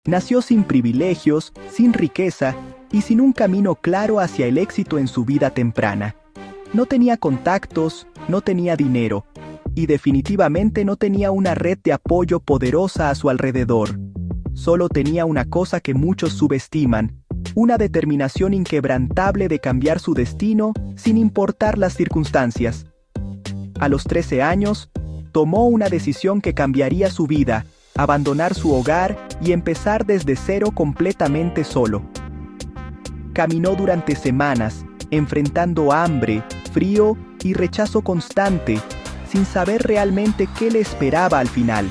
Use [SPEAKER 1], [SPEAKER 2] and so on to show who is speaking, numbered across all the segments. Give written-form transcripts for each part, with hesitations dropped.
[SPEAKER 1] Nació sin privilegios, sin riqueza y sin un camino claro hacia el éxito en su vida temprana. No tenía contactos, no tenía dinero, y definitivamente no tenía una red de apoyo poderosa a su alrededor. Solo tenía una cosa que muchos subestiman, una determinación inquebrantable de cambiar su destino sin importar las circunstancias. A los 13 años, tomó una decisión que cambiaría su vida: abandonar su hogar y empezar desde cero completamente solo. Caminó durante semanas, enfrentando hambre, frío y rechazo constante, sin saber realmente qué le esperaba al final.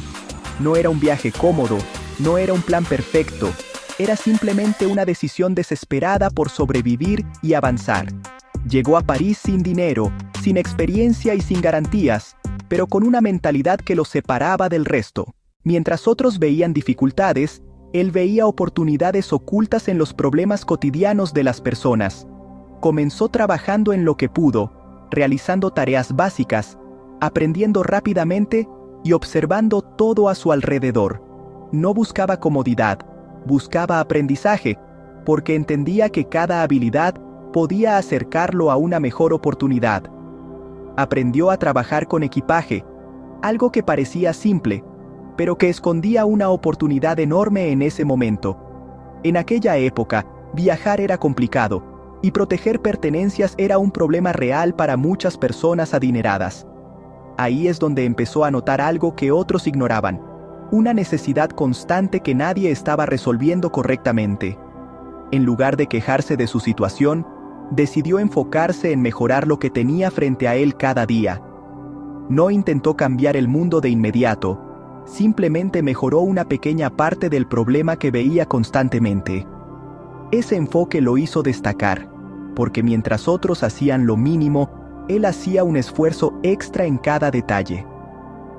[SPEAKER 1] No era un viaje cómodo, no era un plan perfecto, era simplemente una decisión desesperada por sobrevivir y avanzar. Llegó a París sin dinero, sin experiencia y sin garantías, pero con una mentalidad que lo separaba del resto. Mientras otros veían dificultades, él veía oportunidades ocultas en los problemas cotidianos de las personas. Comenzó trabajando en lo que pudo, realizando tareas básicas, aprendiendo rápidamente y observando todo a su alrededor. No buscaba comodidad, buscaba aprendizaje, porque entendía que cada habilidad podía acercarlo a una mejor oportunidad. Aprendió a trabajar con equipaje, algo que parecía simple, pero que escondía una oportunidad enorme en ese momento. En aquella época, viajar era complicado, y proteger pertenencias era un problema real para muchas personas adineradas. Ahí es donde empezó a notar algo que otros ignoraban: una necesidad constante que nadie estaba resolviendo correctamente. En lugar de quejarse de su situación, decidió enfocarse en mejorar lo que tenía frente a él cada día. No intentó cambiar el mundo de inmediato, simplemente mejoró una pequeña parte del problema que veía constantemente. Ese enfoque lo hizo destacar, porque mientras otros hacían lo mínimo, él hacía un esfuerzo extra en cada detalle.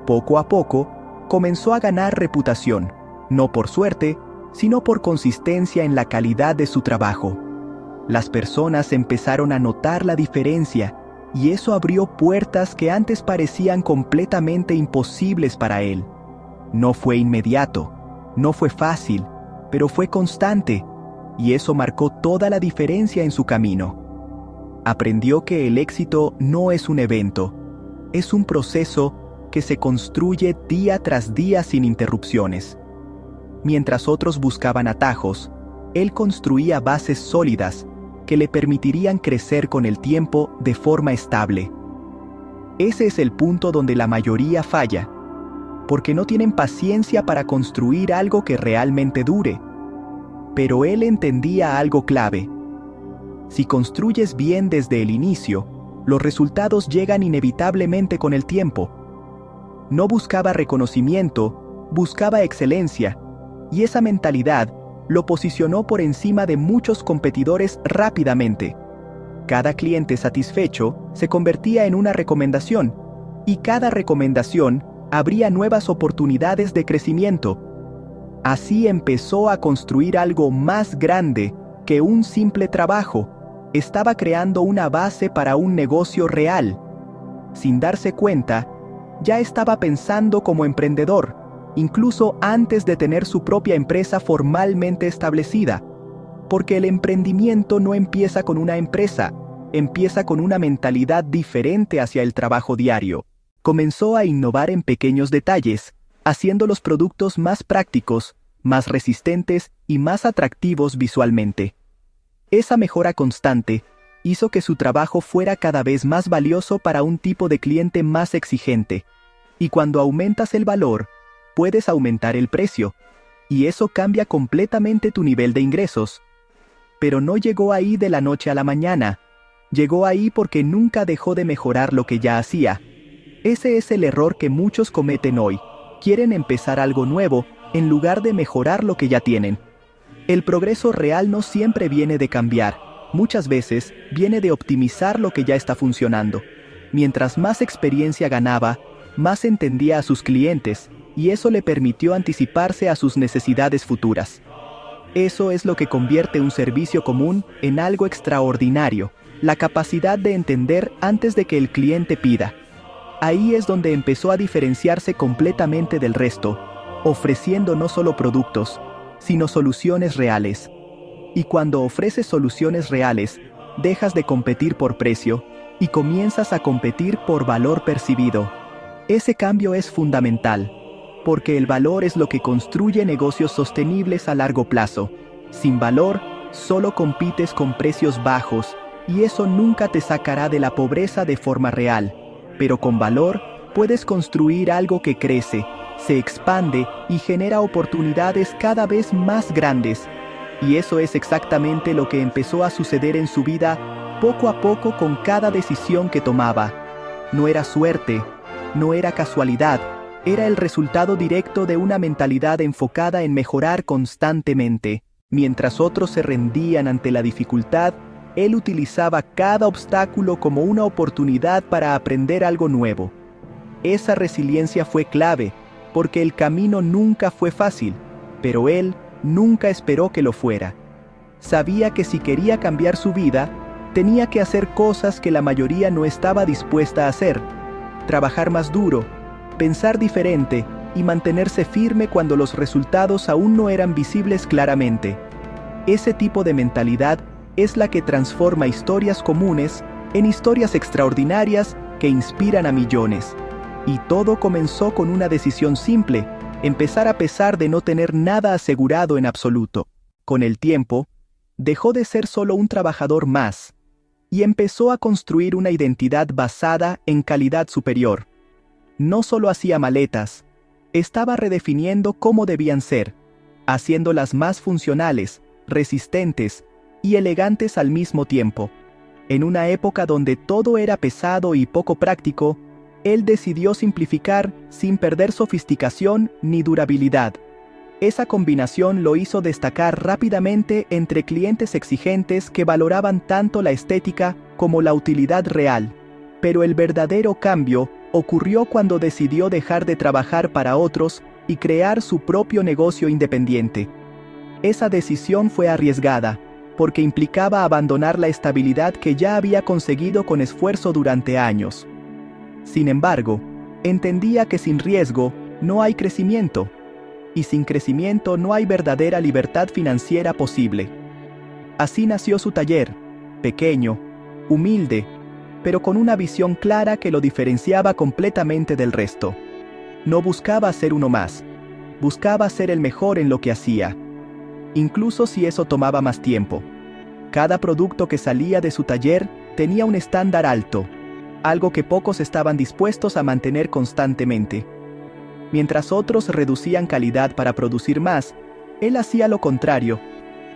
[SPEAKER 1] Poco a poco, comenzó a ganar reputación, no por suerte, sino por consistencia en la calidad de su trabajo. Las personas empezaron a notar la diferencia, y eso abrió puertas que antes parecían completamente imposibles para él. No fue inmediato, no fue fácil, pero fue constante, y eso marcó toda la diferencia en su camino. Aprendió que el éxito no es un evento, es un proceso que se construye día tras día sin interrupciones. Mientras otros buscaban atajos, él construía bases sólidas que le permitirían crecer con el tiempo de forma estable. Ese es el punto donde la mayoría falla, porque no tienen paciencia para construir algo que realmente dure. Pero él entendía algo clave: si construyes bien desde el inicio, los resultados llegan inevitablemente con el tiempo. No buscaba reconocimiento, buscaba excelencia, y esa mentalidad lo posicionó por encima de muchos competidores rápidamente. Cada cliente satisfecho se convertía en una recomendación, y cada recomendación abría nuevas oportunidades de crecimiento. Así empezó a construir algo más grande que un simple trabajo. Estaba creando una base para un negocio real. Sin darse cuenta, ya estaba pensando como emprendedor, incluso antes de tener su propia empresa formalmente establecida. Porque el emprendimiento no empieza con una empresa, empieza con una mentalidad diferente hacia el trabajo diario. Comenzó a innovar en pequeños detalles, haciendo los productos más prácticos, más resistentes y más atractivos visualmente. Esa mejora constante hizo que su trabajo fuera cada vez más valioso para un tipo de cliente más exigente. Y cuando aumentas el valor, puedes aumentar el precio, y eso cambia completamente tu nivel de ingresos. Pero no llegó ahí de la noche a la mañana. Llegó ahí porque nunca dejó de mejorar lo que ya hacía. Ese es el error que muchos cometen hoy. Quieren empezar algo nuevo en lugar de mejorar lo que ya tienen. El progreso real no siempre viene de cambiar. Muchas veces viene de optimizar lo que ya está funcionando. Mientras más experiencia ganaba, más entendía a sus clientes, y eso le permitió anticiparse a sus necesidades futuras. Eso es lo que convierte un servicio común en algo extraordinario: la capacidad de entender antes de que el cliente pida. Ahí es donde empezó a diferenciarse completamente del resto, ofreciendo no solo productos, sino soluciones reales. Y cuando ofreces soluciones reales, dejas de competir por precio y comienzas a competir por valor percibido. Ese cambio es fundamental, porque el valor es lo que construye negocios sostenibles a largo plazo. Sin valor, solo compites con precios bajos, y eso nunca te sacará de la pobreza de forma real. Pero con valor, puedes construir algo que crece, se expande y genera oportunidades cada vez más grandes. Y eso es exactamente lo que empezó a suceder en su vida poco a poco con cada decisión que tomaba. No era suerte, no era casualidad, era el resultado directo de una mentalidad enfocada en mejorar constantemente. Mientras otros se rendían ante la dificultad, él utilizaba cada obstáculo como una oportunidad para aprender algo nuevo. Esa resiliencia fue clave, porque el camino nunca fue fácil, pero él nunca esperó que lo fuera. Sabía que si quería cambiar su vida, tenía que hacer cosas que la mayoría no estaba dispuesta a hacer. Trabajar más duro, pensar diferente y mantenerse firme cuando los resultados aún no eran visibles claramente. Ese tipo de mentalidad es la que transforma historias comunes en historias extraordinarias que inspiran a millones. Y todo comenzó con una decisión simple: empezar a pesar de no tener nada asegurado en absoluto. Con el tiempo, dejó de ser solo un trabajador más, y empezó a construir una identidad basada en calidad superior. No solo hacía maletas, estaba redefiniendo cómo debían ser, haciéndolas más funcionales, resistentes y elegantes al mismo tiempo. En una época donde todo era pesado y poco práctico, él decidió simplificar sin perder sofisticación ni durabilidad. Esa combinación lo hizo destacar rápidamente entre clientes exigentes que valoraban tanto la estética como la utilidad real. Pero el verdadero cambio ocurrió cuando decidió dejar de trabajar para otros y crear su propio negocio independiente. Esa decisión fue arriesgada, porque implicaba abandonar la estabilidad que ya había conseguido con esfuerzo durante años. Sin embargo, entendía que sin riesgo no hay crecimiento, y sin crecimiento no hay verdadera libertad financiera posible. Así nació su taller, pequeño, humilde, pero con una visión clara que lo diferenciaba completamente del resto. No buscaba ser uno más, buscaba ser el mejor en lo que hacía, incluso si eso tomaba más tiempo. Cada producto que salía de su taller tenía un estándar alto, algo que pocos estaban dispuestos a mantener constantemente. Mientras otros reducían calidad para producir más, él hacía lo contrario,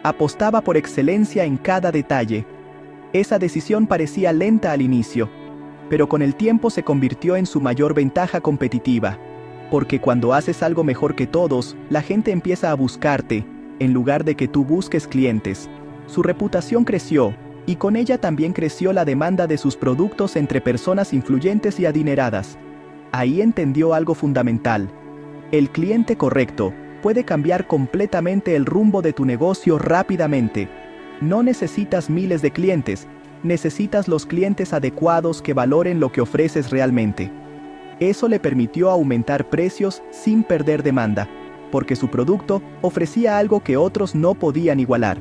[SPEAKER 1] apostaba por excelencia en cada detalle. Esa decisión parecía lenta al inicio, pero con el tiempo se convirtió en su mayor ventaja competitiva, porque cuando haces algo mejor que todos, la gente empieza a buscarte, en lugar de que tú busques clientes. Su reputación creció, y con ella también creció la demanda de sus productos entre personas influyentes y adineradas. Ahí entendió algo fundamental: el cliente correcto puede cambiar completamente el rumbo de tu negocio rápidamente. No necesitas miles de clientes, necesitas los clientes adecuados que valoren lo que ofreces realmente. Eso le permitió aumentar precios sin perder demanda, porque su producto ofrecía algo que otros no podían igualar.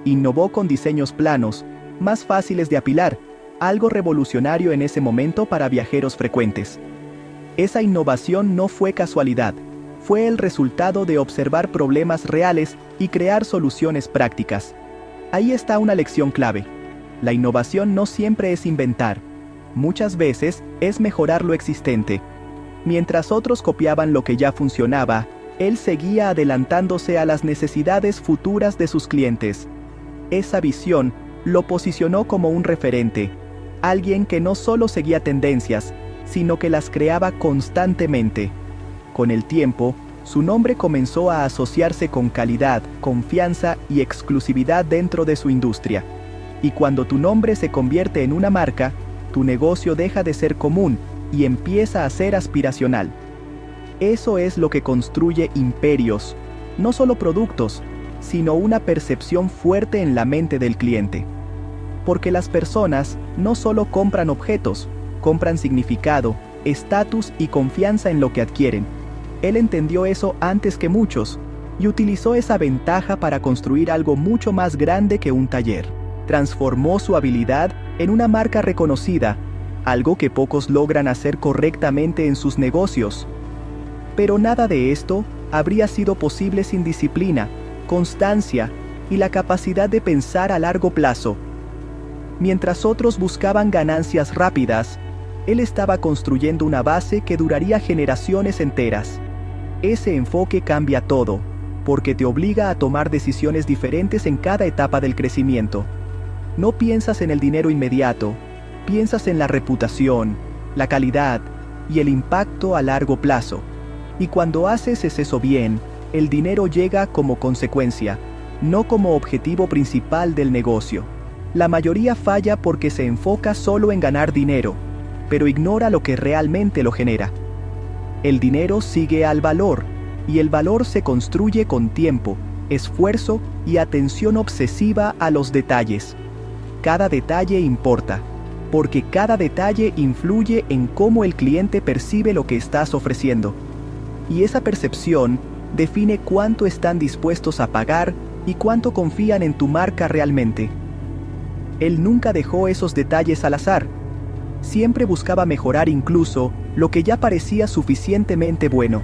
[SPEAKER 1] Innovó con diseños planos, más fáciles de apilar, algo revolucionario en ese momento para viajeros frecuentes. Esa innovación no fue casualidad, fue el resultado de observar problemas reales y crear soluciones prácticas. Ahí está una lección clave: la innovación no siempre es inventar, muchas veces es mejorar lo existente. Mientras otros copiaban lo que ya funcionaba, él seguía adelantándose a las necesidades futuras de sus clientes. Esa visión lo posicionó como un referente, alguien que no solo seguía tendencias, sino que las creaba constantemente. Con el tiempo, su nombre comenzó a asociarse con calidad, confianza y exclusividad dentro de su industria. Y cuando tu nombre se convierte en una marca, tu negocio deja de ser común y empieza a ser aspiracional. Eso es lo que construye imperios, no solo productos, sino una percepción fuerte en la mente del cliente. Porque las personas no solo compran objetos, compran significado, estatus y confianza en lo que adquieren. Él entendió eso antes que muchos, y utilizó esa ventaja para construir algo mucho más grande que un taller. Transformó su habilidad en una marca reconocida, algo que pocos logran hacer correctamente en sus negocios. Pero nada de esto habría sido posible sin disciplina, constancia y la capacidad de pensar a largo plazo. Mientras otros buscaban ganancias rápidas, él estaba construyendo una base que duraría generaciones enteras. Ese enfoque cambia todo, porque te obliga a tomar decisiones diferentes en cada etapa del crecimiento. No piensas en el dinero inmediato, piensas en la reputación, la calidad y el impacto a largo plazo. Y cuando haces eso bien, el dinero llega como consecuencia, no como objetivo principal del negocio. La mayoría falla porque se enfoca solo en ganar dinero, pero ignora lo que realmente lo genera. El dinero sigue al valor, y el valor se construye con tiempo, esfuerzo y atención obsesiva a los detalles. Cada detalle importa, porque cada detalle influye en cómo el cliente percibe lo que estás ofreciendo. Y esa percepción define cuánto están dispuestos a pagar y cuánto confían en tu marca realmente. Él nunca dejó esos detalles al azar. Siempre buscaba mejorar incluso lo que ya parecía suficientemente bueno.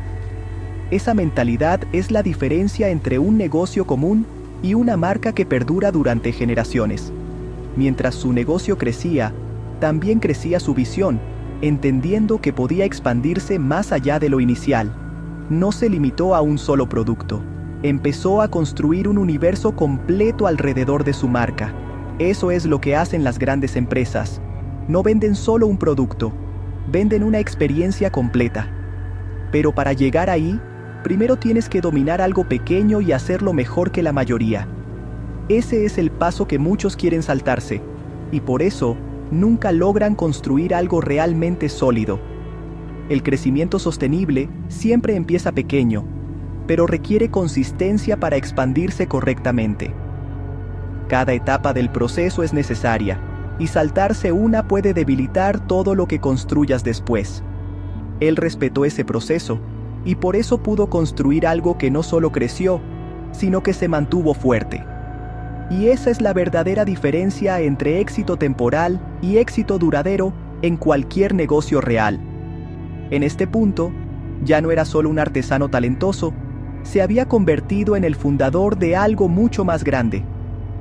[SPEAKER 1] Esa mentalidad es la diferencia entre un negocio común y una marca que perdura durante generaciones. Mientras su negocio crecía, también crecía su visión, entendiendo que podía expandirse más allá de lo inicial. No se limitó a un solo producto. Empezó a construir un universo completo alrededor de su marca. Eso es lo que hacen las grandes empresas. No venden solo un producto, venden una experiencia completa. Pero para llegar ahí, primero tienes que dominar algo pequeño y hacerlo mejor que la mayoría. Ese es el paso que muchos quieren saltarse, y por eso nunca logran construir algo realmente sólido. El crecimiento sostenible siempre empieza pequeño, pero requiere consistencia para expandirse correctamente. Cada etapa del proceso es necesaria, y saltarse una puede debilitar todo lo que construyas después. Él respetó ese proceso, y por eso pudo construir algo que no solo creció, sino que se mantuvo fuerte. Y esa es la verdadera diferencia entre éxito temporal y éxito duradero en cualquier negocio real. En este punto, ya no era solo un artesano talentoso, se había convertido en el fundador de algo mucho más grande.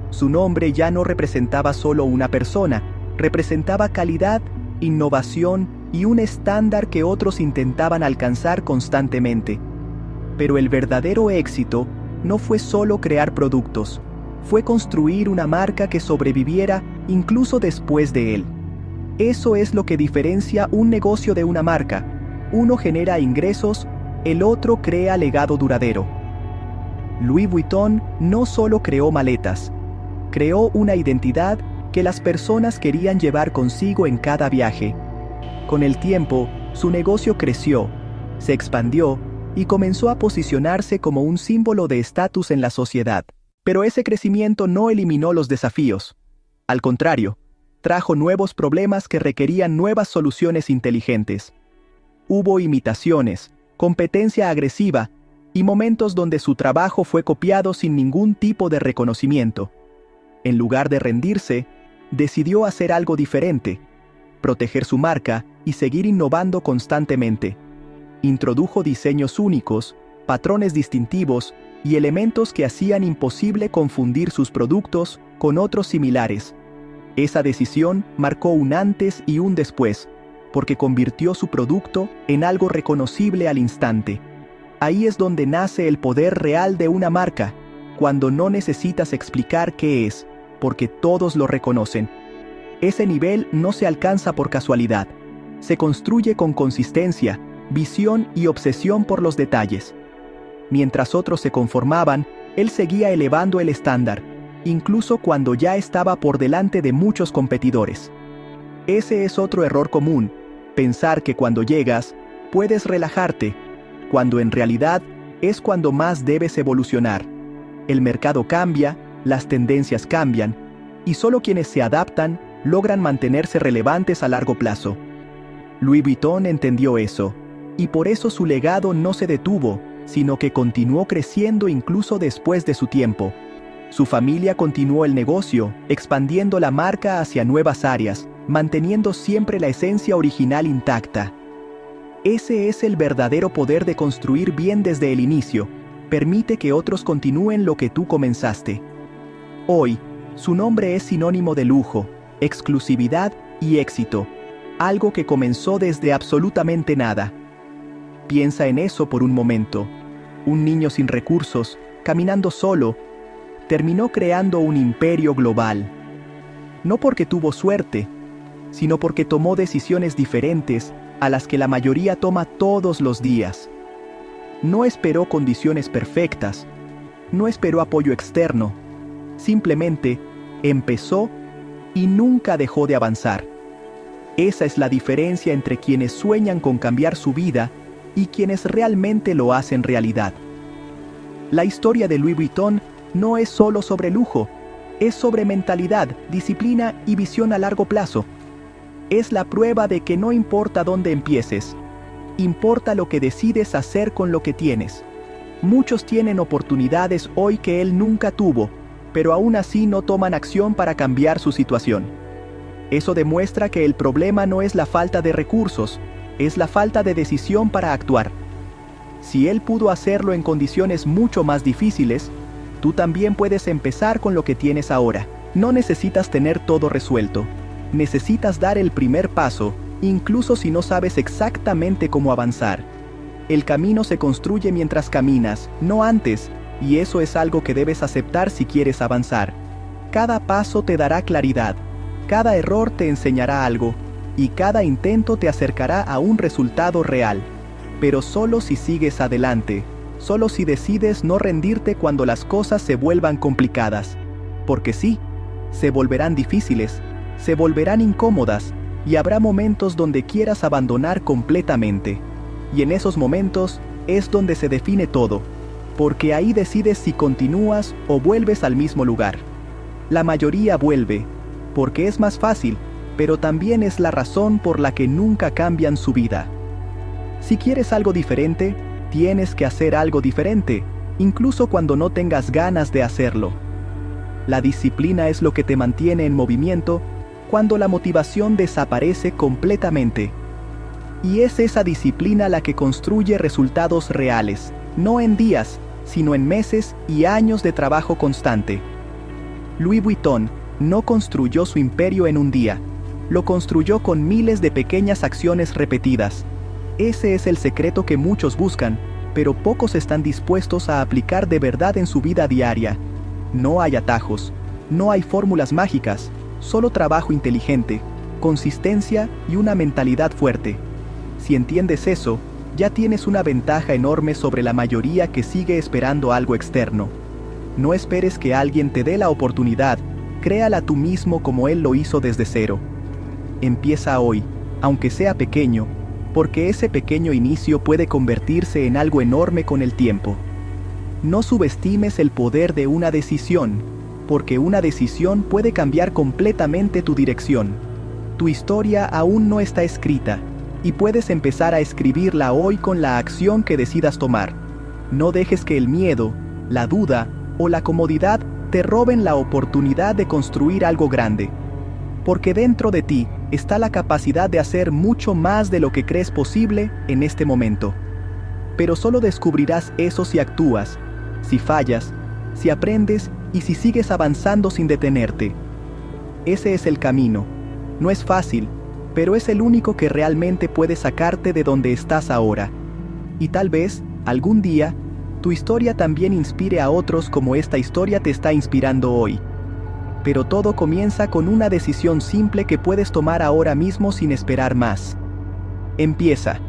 [SPEAKER 1] Su nombre ya no representaba solo una persona, representaba calidad, innovación y un estándar que otros intentaban alcanzar constantemente. Pero el verdadero éxito no fue solo crear productos, fue construir una marca que sobreviviera incluso después de él. Eso es lo que diferencia un negocio de una marca. Uno genera ingresos, el otro crea legado duradero. Louis Vuitton no solo creó maletas, creó una identidad que las personas querían llevar consigo en cada viaje. Con el tiempo, su negocio creció, se expandió y comenzó a posicionarse como un símbolo de estatus en la sociedad. Pero ese crecimiento no eliminó los desafíos. Al contrario, trajo nuevos problemas que requerían nuevas soluciones inteligentes. Hubo imitaciones, competencia agresiva y momentos donde su trabajo fue copiado sin ningún tipo de reconocimiento. En lugar de rendirse, decidió hacer algo diferente, proteger su marca y seguir innovando constantemente. Introdujo diseños únicos, patrones distintivos y elementos que hacían imposible confundir sus productos con otros similares. Esa decisión marcó un antes y un después, porque convirtió su producto en algo reconocible al instante. Ahí es donde nace el poder real de una marca, cuando no necesitas explicar qué es, porque todos lo reconocen. Ese nivel no se alcanza por casualidad. Se construye con consistencia, visión y obsesión por los detalles. Mientras otros se conformaban, él seguía elevando el estándar, incluso cuando ya estaba por delante de muchos competidores. Ese es otro error común, pensar que cuando llegas, puedes relajarte, cuando en realidad es cuando más debes evolucionar. El mercado cambia, las tendencias cambian, y solo quienes se adaptan logran mantenerse relevantes a largo plazo. Louis Vuitton entendió eso, y por eso su legado no se detuvo, sino que continuó creciendo incluso después de su tiempo. Su familia continuó el negocio, expandiendo la marca hacia nuevas áreas, manteniendo siempre la esencia original intacta. Ese es el verdadero poder de construir bien desde el inicio. Permite que otros continúen lo que tú comenzaste. Hoy, su nombre es sinónimo de lujo, exclusividad y éxito, algo que comenzó desde absolutamente nada. Piensa en eso por un momento. Un niño sin recursos, caminando solo, terminó creando un imperio global. No porque tuvo suerte, sino porque tomó decisiones diferentes a las que la mayoría toma todos los días. No esperó condiciones perfectas, no esperó apoyo externo, simplemente empezó y nunca dejó de avanzar. Esa es la diferencia entre quienes sueñan con cambiar su vida y quienes realmente lo hacen realidad. La historia de Louis Vuitton no es solo sobre lujo, es sobre mentalidad, disciplina y visión a largo plazo. Es la prueba de que no importa dónde empieces, importa lo que decides hacer con lo que tienes. Muchos tienen oportunidades hoy que él nunca tuvo, pero aún así no toman acción para cambiar su situación. Eso demuestra que el problema no es la falta de recursos, es la falta de decisión para actuar. Si él pudo hacerlo en condiciones mucho más difíciles, tú también puedes empezar con lo que tienes ahora. No necesitas tener todo resuelto. Necesitas dar el primer paso, incluso si no sabes exactamente cómo avanzar. El camino se construye mientras caminas, no antes, y eso es algo que debes aceptar si quieres avanzar. Cada paso te dará claridad, cada error te enseñará algo, y cada intento te acercará a un resultado real. Pero solo si sigues adelante, solo si decides no rendirte cuando las cosas se vuelvan complicadas. Porque sí, se volverán difíciles, se volverán incómodas, y habrá momentos donde quieras abandonar completamente. Y en esos momentos es donde se define todo, porque ahí decides si continúas o vuelves al mismo lugar. La mayoría vuelve, porque es más fácil, pero también es la razón por la que nunca cambian su vida. Si quieres algo diferente, tienes que hacer algo diferente, incluso cuando no tengas ganas de hacerlo. La disciplina es lo que te mantiene en movimiento cuando la motivación desaparece completamente. Y es esa disciplina la que construye resultados reales, no en días, sino en meses y años de trabajo constante. Louis Vuitton no construyó su imperio en un día, lo construyó con miles de pequeñas acciones repetidas. Ese es el secreto que muchos buscan, pero pocos están dispuestos a aplicar de verdad en su vida diaria. No hay atajos, no hay fórmulas mágicas, solo trabajo inteligente, consistencia y una mentalidad fuerte. Si entiendes eso, ya tienes una ventaja enorme sobre la mayoría que sigue esperando algo externo. No esperes que alguien te dé la oportunidad, créala tú mismo como él lo hizo desde cero. Empieza hoy, aunque sea pequeño, porque ese pequeño inicio puede convertirse en algo enorme con el tiempo. No subestimes el poder de una decisión, porque una decisión puede cambiar completamente tu dirección. Tu historia aún no está escrita, y puedes empezar a escribirla hoy con la acción que decidas tomar. No dejes que el miedo, la duda o la comodidad te roben la oportunidad de construir algo grande. Porque dentro de ti está la capacidad de hacer mucho más de lo que crees posible en este momento. Pero solo descubrirás eso si actúas, si fallas, si aprendes y si sigues avanzando sin detenerte. Ese es el camino. No es fácil, pero es el único que realmente puede sacarte de donde estás ahora. Y tal vez, algún día, tu historia también inspire a otros como esta historia te está inspirando hoy. Pero todo comienza con una decisión simple que puedes tomar ahora mismo sin esperar más. Empieza.